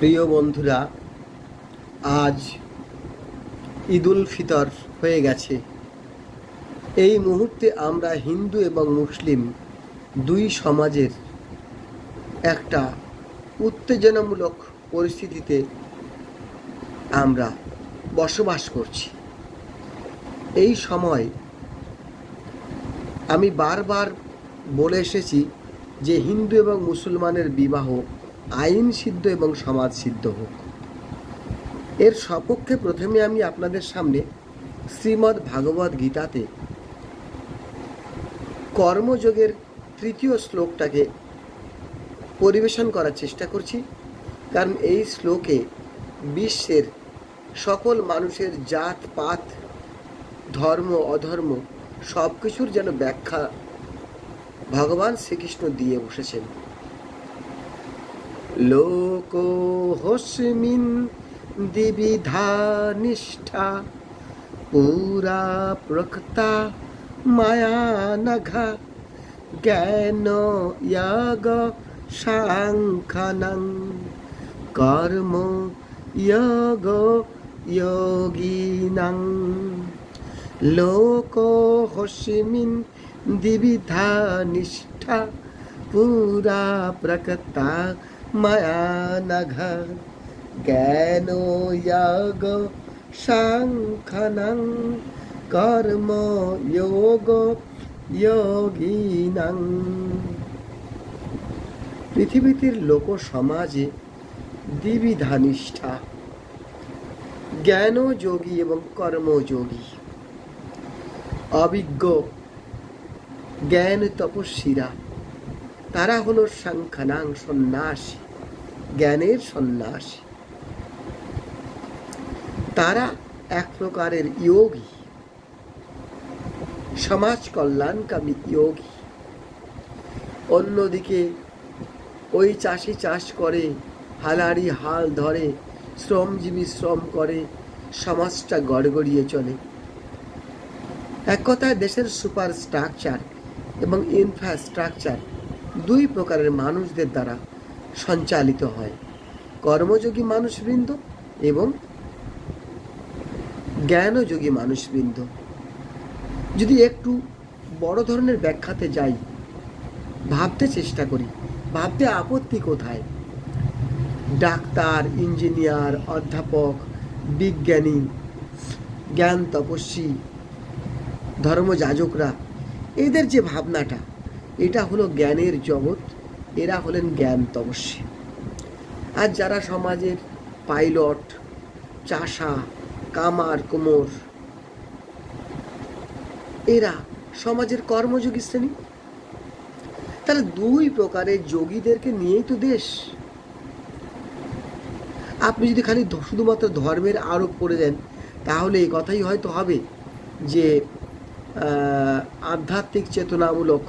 প্রিয় বন্ধুরা, আজ ঈদুল ফিতর হয়ে গেছে। এই মুহূর্তে আমরা হিন্দু এবং মুসলিম দুই সমাজের একটা উত্তেজনামূলক পরিস্থিতিতে আমরা বসবাস করছি। এই সময় আমি বারবার বলে এসেছি যে হিন্দু এবং মুসলমানের বিবাহ আইন সিদ্ধ এবং সমাজ সিদ্ধ হোক। এর সপক্ষে প্রথমে আমি আপনাদের সামনে শ্রীমদ্ ভাগবত গীতাতে কর্মযোগের তৃতীয় শ্লোকটাকে পরিবেশন করার চেষ্টা করছি, কারণ এই শ্লোকে বিশ্বের সকল মানুষের জাত পাত, ধর্ম অধর্ম সব কিছুর যেন ব্যাখ্যা ভগবান শ্রীকৃষ্ণ দিয়ে বসেছেন। লোকো হস্মিন দ্বিবিধা নিষ্ঠা পুরা প্রকৃতা মায়া নঘা জ্ঞান যোগ সাংখ্যং কর্ম যোগ যোগিনং। লোকো হস্মিন দ্বিবিধা নিষ্ঠা পুরা প্রকৃতা মায়া নঘা জ্ঞান যোগ সাংখ্যং কর্ম যোগ যোগিনং। পৃথিবীর লোক সমাজে দ্বিবিধা নিষ্ঠা, জ্ঞানযোগী এবং কর্মযোগী। অভিজ্ঞ জ্ঞান তপস্বীরা তারা হলো সাংখ্যং সন্ন্যাসী, জ্ঞানের সন্ন্যাসী। তারা এক প্রকারের যোগী, সমাজ কল্যাণকামী যোগী। অন্যদিকে ওই চাষি চাষ করে, হালারি হাল ধরে, শ্রমজীবী শ্রম করে, সমাজটা গড়গড়িয়ে চলে। এক কথায় দেশের সুপার স্ট্রাকচার এবং ইনফ্রাস্ট্রাকচার দুই প্রকারের মানুষদের দ্বারা সঞ্চালিত হয়, কর্মযোগী মানুষবৃন্দ এবং জ্ঞানযোগী মানুষবৃন্দ। যদি একটু বড় ধরনের ব্যাখ্যাতে যাই, ভাবতে চেষ্টা করি, ভাবতে আপত্তি কোথায়? ডাক্তার, ইঞ্জিনিয়ার, অধ্যাপক, বিজ্ঞানী, জ্ঞান তপস্বী, ধর্মযাজকরা, এদের যে ভাবনাটা, এটা হলো জ্ঞানের জগৎ, এরা হলেন জ্ঞান তপস্বী। আর যারা সমাজের পাইলট, চাষা, কামার কুমোর, এরা সমাজের কর্মযোগী শ্রেণী। তাহলে দুই প্রকারের যোগীদেরকে নিয়েই তো দেশ। আপনি যদি খালি শুধুমাত্র ধর্মের আরোপ করে দেন, তাহলে এই কথাই হয়তো হবে যে আধ্যাত্মিক চেতনামূলক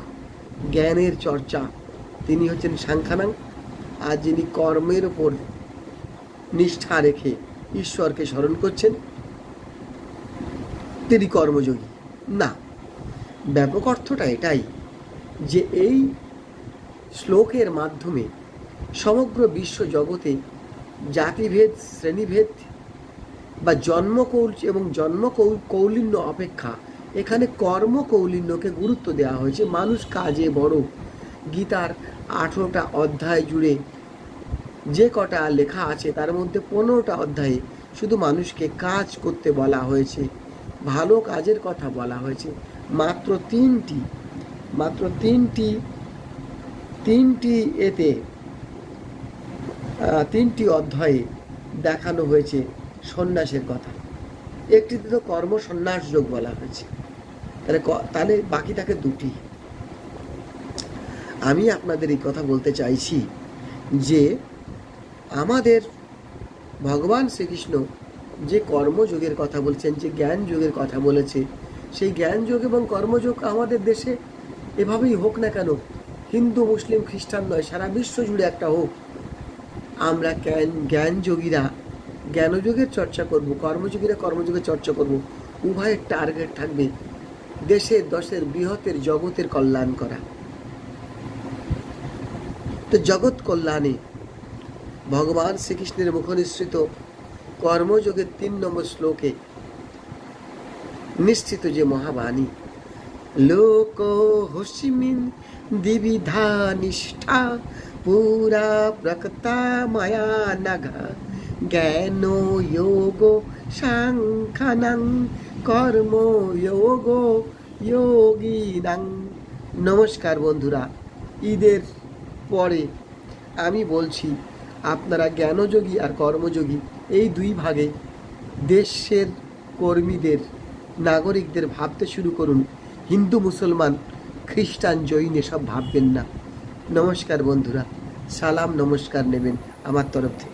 জ্ঞানের চর্চা তিনি হচ্ছেন সাংখ্যং, আর যিনি কর্মের ওপর নিষ্ঠা রেখে ঈশ্বরকে স্মরণ করছেন তিনি কর্মযোগী। না, ব্যাপক অর্থটা এটাই যে এই শ্লোকের মাধ্যমে সমগ্র বিশ্ব জগতে জাতিভেদ, শ্রেণীভেদ বা জন্ম কৌলিন্য অপেক্ষা এখানে কর্ম কৌলিন্যকে গুরুত্ব দেওয়া হয়েছে। মানুষ কাজে বড়। গীতার 18টা অধ্যায় জুড়ে যে কটা লেখা আছে তার মধ্যে 15টা অধ্যায়ে শুধু মানুষকে কাজ করতে বলা হয়েছে, ভালো কাজের কথা বলা হয়েছে। মাত্র তিনটি অধ্যায়ে দেখানো হয়েছে সন্ন্যাসের কথা। একটিতে তো কর্ম সন্ন্যাস যোগ বলা হয়েছে, তাহলে বাকি থাকে দুটি। আমি আপনাদের এই কথা বলতে চাইছি যে আমাদের ভগবান শ্রীকৃষ্ণ যে কর্মযোগের কথা বলছেন, যে জ্ঞান যোগের কথা বলেছে, সেই জ্ঞান যোগ এবং কর্মযোগ আমাদের দেশে এভাবেই হোক না কেন, হিন্দু মুসলিম খ্রিস্টান নয়, সারা বিশ্ব জুড়ে একটা হোক। আমরা জ্ঞানযোগীরা জ্ঞানযোগের চর্চা করব, কর্মযোগীরা কর্মযোগের চর্চা করব। উভয়ের টার্গেট থাকবে দেশের দশের বৃহতের জগতের কল্যাণ করা। তো জগৎ কল্যাণে ভগবান শ্রীকৃষ্ণের মুখনিসৃত কর্মযোগের 3 নম্বর শ্লোকে নিশ্চিত যে মহাবাণী, লোক হস্মিন দ্বিবিধা নিষ্ঠা পুরা প্রকতা মায়া নঘ জ্ঞান যোগ সাংখ্যানাং কর্ম যোগ যোগিনাং। নমস্কার বন্ধুরা, ঈদের পরে আমি বলছি আপনারা জ্ঞানযোগী আর কর্মযোগী এই 2 ভাগে দেশের কর্মীদের, নাগরিকদের ভাবতে শুরু করুন। হিন্দু, মুসলমান, খ্রিস্টান, জৈন এসব ভাববেন না। নমস্কার বন্ধুরা, সালাম নমস্কার নেবেন আমার তরফ থেকে।